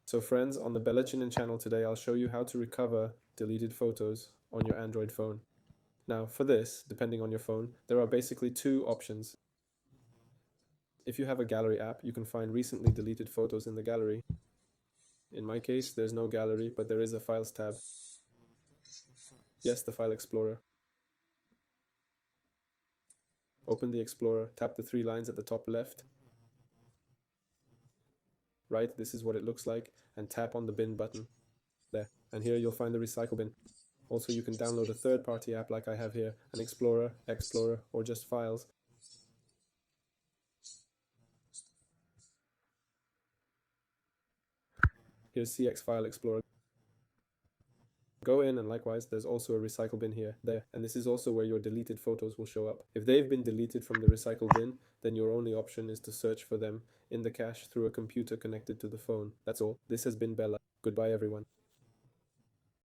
So friends, on the Bella Chinen channel today, I'll show you how to recover deleted photos on your Android phone. Now for this, depending on your phone, there are basically two options. If you have a gallery app, you can find recently deleted photos in the gallery. In my case, there's no gallery, but there is a Files tab. Yes, the File Explorer. Open the Explorer, tap the three lines at the top left. Right, this is what it looks like, and tap on the bin button. There, and here you'll find the recycle bin. Also, you can download a third-party app like I have here, an Explorer, or just Files. Here's CX File Explorer. Go in, and likewise, there's also a recycle bin here, there, and this is also where your deleted photos will show up. If they've been deleted from the recycle bin, then your only option is to search for them in the cache through a computer connected to the phone. That's all. This has been Bella. Goodbye, everyone.